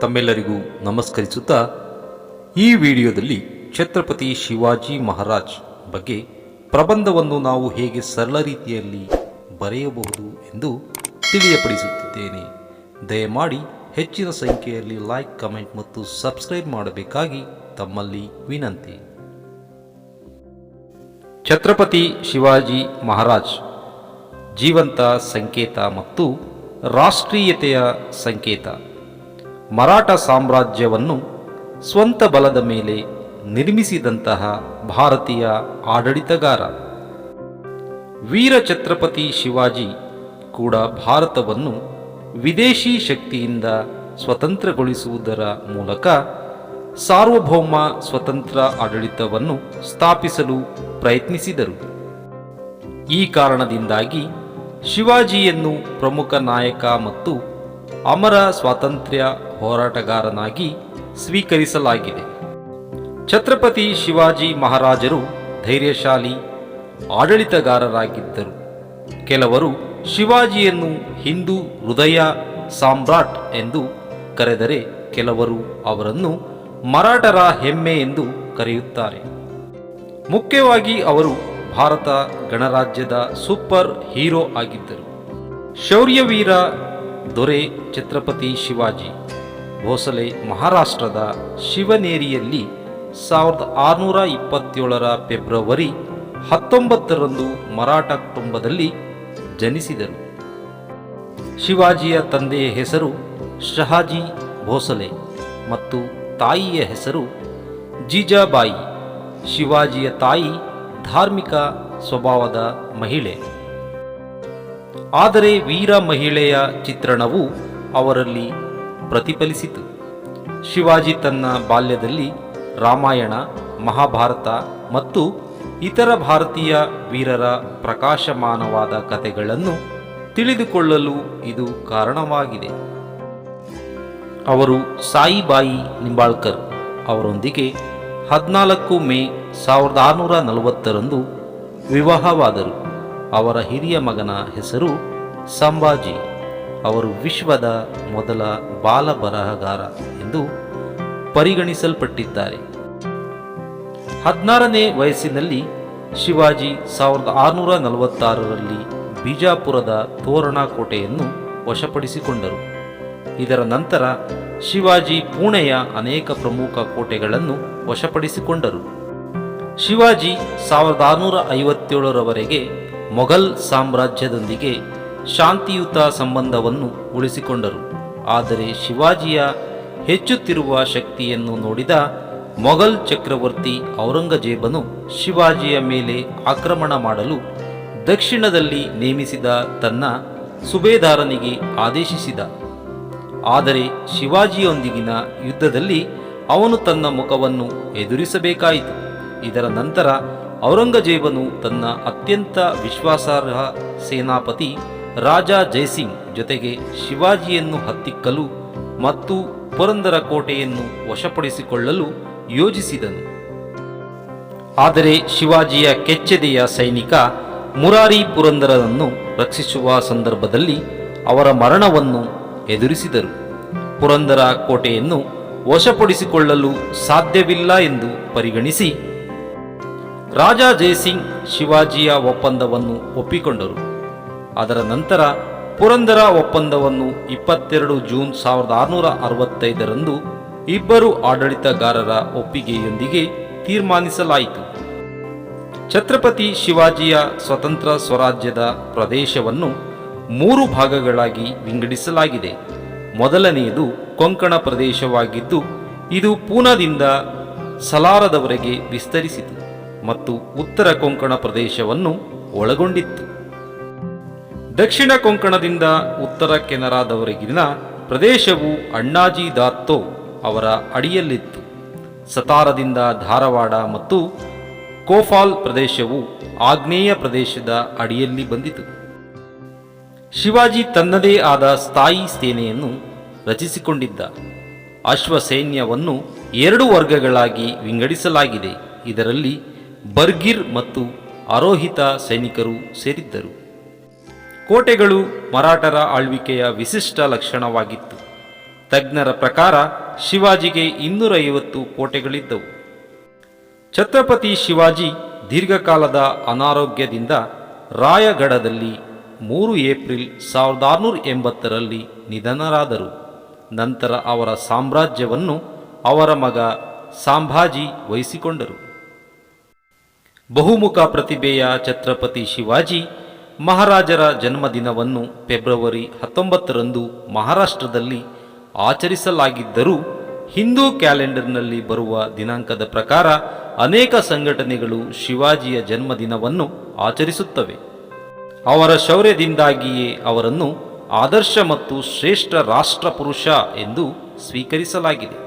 ತಮ್ಮೆಲ್ಲರಿಗೂ ನಮಸ್ಕರಿಸುತ್ತಾ ಈ ವಿಡಿಯೋದಲ್ಲಿ ಛತ್ರಪತಿ ಶಿವಾಜಿ ಮಹಾರಾಜ್ ಬಗ್ಗೆ ಪ್ರಬಂಧವನ್ನು ನಾವು ಹೇಗೆ ಸರಳ ರೀತಿಯಲ್ಲಿ ಬರೆಯಬಹುದು ಎಂದು ತಿಳಿಯಪಡಿಸುತ್ತಿದ್ದೇನೆ. ದಯಮಾಡಿ ಹೆಚ್ಚಿನ ಸಂಖ್ಯೆಯಲ್ಲಿ ಲೈಕ್, ಕಮೆಂಟ್ ಮತ್ತು ಸಬ್ಸ್ಕ್ರೈಬ್ ಮಾಡಬೇಕಾಗಿ ತಮ್ಮಲ್ಲಿ ವಿನಂತಿ. ಛತ್ರಪತಿ ಶಿವಾಜಿ ಮಹಾರಾಜ್ ಜೀವಂತ ಸಂಕೇತ ಮತ್ತು ರಾಷ್ಟ್ರೀಯತೆಯ ಸಂಕೇತ. ಮರಾಠ ಸಾಮ್ರಾಜ್ಯವನ್ನು ಸ್ವಂತ ಬಲದ ಮೇಲೆ ನಿರ್ಮಿಸಿದಂತಹ ಭಾರತೀಯ ಆಡಳಿತಗಾರ. ವೀರ ಛತ್ರಪತಿ ಶಿವಾಜಿ ಕೂಡ ಭಾರತವನ್ನು ವಿದೇಶಿ ಶಕ್ತಿಯಿಂದ ಸ್ವತಂತ್ರಗೊಳಿಸುವುದರ ಮೂಲಕ ಸಾರ್ವಭೌಮ ಸ್ವತಂತ್ರ ಆಡಳಿತವನ್ನು ಸ್ಥಾಪಿಸಲು ಪ್ರಯತ್ನಿಸಿದರು. ಈ ಕಾರಣದಿಂದಾಗಿ ಶಿವಾಜಿಯನ್ನು ಪ್ರಮುಖ ನಾಯಕ ಮತ್ತು ಅಮರ ಸ್ವಾತಂತ್ರ್ಯ ಹೋರಾಟಗಾರನಾಗಿ ಸ್ವೀಕರಿಸಲಾಗಿದೆ. ಛತ್ರಪತಿ ಶಿವಾಜಿ ಮಹಾರಾಜರು ಧೈರ್ಯಶಾಲಿ ಆಡಳಿತಗಾರರಾಗಿದ್ದರು. ಕೆಲವರು ಶಿವಾಜಿಯನ್ನು ಹಿಂದೂ ಹೃದಯ ಸಾಮ್ರಾಟ್ ಎಂದು ಕರೆದರೆ, ಕೆಲವರು ಅವರನ್ನು ಮರಾಠರ ಹೆಮ್ಮೆ ಎಂದು ಕರೆಯುತ್ತಾರೆ. ಮುಖ್ಯವಾಗಿ ಅವರು ಭಾರತ ಗಣರಾಜ್ಯದ ಸೂಪರ್ ಹೀರೋ ಆಗಿದ್ದರು. ಶೌರ್ಯವೀರ ದೊರೆ ಛತ್ರಪತಿ ಶಿವಾಜಿ ಭೋಸಲೆ ಮಹಾರಾಷ್ಟ್ರದ ಶಿವನೇರಿಯಲ್ಲಿ 1627 ಫೆಬ್ರವರಿ 19ರಂದು ಮರಾಠ ಕುಟುಂಬದಲ್ಲಿ ಜನಿಸಿದರು. ಶಿವಾಜಿಯ ತಂದೆಯ ಹೆಸರು ಶಹಾಜಿ ಭೋಸಲೆ ಮತ್ತು ತಾಯಿಯ ಹೆಸರು ಜೀಜಾಬಾಯಿ. ಶಿವಾಜಿಯ ತಾಯಿ ಧಾರ್ಮಿಕ ಸ್ವಭಾವದ ಮಹಿಳೆ. ಆದರೆ ವೀರ ಮಹಿಳೆಯ ಚಿತ್ರಣವು ಅವರಲ್ಲಿ ಪ್ರತಿಫಲಿಸಿತು. ಶಿವಾಜಿ ತನ್ನ ಬಾಲ್ಯದಲ್ಲಿ ರಾಮಾಯಣ, ಮಹಾಭಾರತ ಮತ್ತು ಇತರ ಭಾರತೀಯ ವೀರರ ಪ್ರಕಾಶಮಾನವಾದ ಕಥೆಗಳನ್ನು ತಿಳಿದುಕೊಳ್ಳಲು ಇದು ಕಾರಣವಾಗಿದೆ. ಅವರು ಸಾಯಿಬಾಯಿ ನಿಂಬಾಳ್ಕರ್ ಅವರೊಂದಿಗೆ 14 ಮೇ 1640ರಂದು ವಿವಾಹವಾದರು. ಅವರ ಹಿರಿಯ ಮಗನ ಹೆಸರು ಸಂಭಾಜಿ. ಅವರು ವಿಶ್ವದ ಮೊದಲ ಬಾಲ ಬರಹಗಾರ ಎಂದು ಪರಿಗಣಿಸಲ್ಪಟ್ಟಿದ್ದಾರೆ. 16ನೇ ವಯಸ್ಸಿನಲ್ಲಿ ಶಿವಾಜಿ 1646ರಲ್ಲಿ ಬಿಜಾಪುರದ ತೋರಣ ಕೋಟೆಯನ್ನು ವಶಪಡಿಸಿಕೊಂಡರು. ಇದರ ನಂತರ ಶಿವಾಜಿ ಪುಣೆಯ ಅನೇಕ ಪ್ರಮುಖ ಕೋಟೆಗಳನ್ನು ವಶಪಡಿಸಿಕೊಂಡರು. ಶಿವಾಜಿ 1657ರವರೆಗೆ ಮೊಘಲ್ ಸಾಮ್ರಾಜ್ಯದೊಂದಿಗೆ ಶಾಂತಿಯುತ ಸಂಬಂಧವನ್ನು ಉಳಿಸಿಕೊಂಡರು. ಆದರೆ ಶಿವಾಜಿಯ ಹೆಚ್ಚುತ್ತಿರುವ ಶಕ್ತಿಯನ್ನು ನೋಡಿದ ಮೊಘಲ್ ಚಕ್ರವರ್ತಿ ಔರಂಗಜೇಬನು ಶಿವಾಜಿಯ ಮೇಲೆ ಆಕ್ರಮಣ ಮಾಡಲು ದಕ್ಷಿಣದಲ್ಲಿ ನೇಮಿಸಿದ ತನ್ನ ಸುಬೇದಾರನಿಗೆ ಆದೇಶಿಸಿದ. ಆದರೆ ಶಿವಾಜಿಯೊಂದಿಗಿನ ಯುದ್ಧದಲ್ಲಿ ಅವನು ತನ್ನ ಮುಖವನ್ನು ಎದುರಿಸಬೇಕಾಯಿತು. ಇದರ ನಂತರ ಔರಂಗಜೇಬನು ತನ್ನ ಅತ್ಯಂತ ವಿಶ್ವಾಸಾರ್ಹ ಸೇನಾಪತಿ ರಾಜಾ ಜೈಸಿಂಗ್ ಜೊತೆಗೆ ಶಿವಾಜಿಯನ್ನು ಹತ್ತಿಕ್ಕಲು ಮತ್ತು ಪುರಂದರ ಕೋಟೆಯನ್ನು ವಶಪಡಿಸಿಕೊಳ್ಳಲು ಯೋಜಿಸಿದನು. ಆದರೆ ಶಿವಾಜಿಯ ಕೆಚ್ಚೆದೆಯ ಸೈನಿಕ ಮುರಾರಿ ಪುರಂದರನನ್ನು ರಕ್ಷಿಸುವ ಸಂದರ್ಭದಲ್ಲಿ ಅವರ ಮರಣವನ್ನು ಎದುರಿಸಿದರು. ಪುರಂದರ ಕೋಟೆಯನ್ನು ವಶಪಡಿಸಿಕೊಳ್ಳಲು ಸಾಧ್ಯವಿಲ್ಲ ಎಂದು ಪರಿಗಣಿಸಿ ರಾಜಾ ಜೈಸಿಂಗ್ ಶಿವಾಜಿಯ ಒಪ್ಪಂದವನ್ನು ಒಪ್ಪಿಕೊಂಡರು. ಅದರ ನಂತರ ಪುರಂದರ ಒಪ್ಪಂದವನ್ನು 22 ಜೂನ್ 1665ರಂದು ಇಬ್ಬರು ಆಡಳಿತಗಾರರ ಒಪ್ಪಿಗೆಯೊಂದಿಗೆ ತೀರ್ಮಾನಿಸಲಾಯಿತು. ಛತ್ರಪತಿ ಶಿವಾಜಿಯ ಸ್ವತಂತ್ರ ಸ್ವರಾಜ್ಯದ ಪ್ರದೇಶವನ್ನು 3 ಭಾಗಗಳಾಗಿ ವಿಂಗಡಿಸಲಾಗಿದೆ. ಮೊದಲನೆಯದು ಕೊಂಕಣ ಪ್ರದೇಶವಾಗಿದ್ದು, ಇದು ಪೂನಾದಿಂದ ಸಲಾರದವರೆಗೆ ವಿಸ್ತರಿಸಿತು ಮತ್ತು ಉತ್ತರ ಕೊಂಕಣ ಪ್ರದೇಶವನ್ನು ಒಳಗೊಂಡಿತ್ತು. ದಕ್ಷಿಣ ಕೊಂಕಣದಿಂದ ಉತ್ತರ ಕೆನರಾದವರೆಗಿನ ಪ್ರದೇಶವು ಅಣ್ಣಾಜಿ ದಾತ್ತೋ ಅವರ ಅಡಿಯಲ್ಲಿತ್ತು. ಸತಾರದಿಂದ ಧಾರವಾಡ ಮತ್ತು ಕೋಫಾಲ್ ಪ್ರದೇಶವು ಆಗ್ನೇಯ ಪ್ರದೇಶದ ಅಡಿಯಲ್ಲಿ ಬಂದಿತು. ಶಿವಾಜಿ ತನ್ನದೇ ಆದ ಸ್ಥಾಯಿ ಸೇನೆಯನ್ನು ರಚಿಸಿಕೊಂಡಿದ್ದ. ಅಶ್ವಸೈನ್ಯವನ್ನು 2 ವರ್ಗಗಳಾಗಿ ವಿಂಗಡಿಸಲಾಗಿದೆ. ಇದರಲ್ಲಿ ಬರ್ಗಿರ್ ಮತ್ತು ಆರೋಹಿತ ಸೈನಿಕರು ಸೇರಿದ್ದರು. ಕೋಟೆಗಳು ಮರಾಠರ ಆಳ್ವಿಕೆಯ ವಿಶಿಷ್ಟ ಲಕ್ಷಣವಾಗಿತ್ತು. ತಜ್ಞರ ಪ್ರಕಾರ ಶಿವಾಜಿಗೆ 250 ಕೋಟೆಗಳಿದ್ದವು. ಛತ್ರಪತಿ ಶಿವಾಜಿ ದೀರ್ಘಕಾಲದ ಅನಾರೋಗ್ಯದಿಂದ ರಾಯಗಢದಲ್ಲಿ 3 ಏಪ್ರಿಲ್ 1680ರಲ್ಲಿ ನಿಧನರಾದರು. ನಂತರ ಅವರ ಸಾಮ್ರಾಜ್ಯವನ್ನು ಅವರ ಮಗ ಸಂಭಾಜಿ ವಹಿಸಿಕೊಂಡರು. ಬಹುಮುಖ ಪ್ರತಿಭೆಯ ಛತ್ರಪತಿ ಶಿವಾಜಿ ಮಹಾರಾಜರ ಜನ್ಮದಿನವನ್ನು ಫೆಬ್ರವರಿ 19ರಂದು ಮಹಾರಾಷ್ಟ್ರದಲ್ಲಿ ಆಚರಿಸಲಾಗಿದ್ದರೂ ಹಿಂದೂ ಕ್ಯಾಲೆಂಡರ್ನಲ್ಲಿ ಬರುವ ದಿನಾಂಕದ ಪ್ರಕಾರ ಅನೇಕ ಸಂಘಟನೆಗಳು ಶಿವಾಜಿಯ ಜನ್ಮದಿನವನ್ನು ಆಚರಿಸುತ್ತವೆ. ಅವರ ಶೌರ್ಯದಿಂದಾಗಿಯೇ ಅವರನ್ನು ಆದರ್ಶ ಮತ್ತು ಶ್ರೇಷ್ಠ ರಾಷ್ಟ್ರಪುರುಷ ಎಂದು ಸ್ವೀಕರಿಸಲಾಗಿದೆ.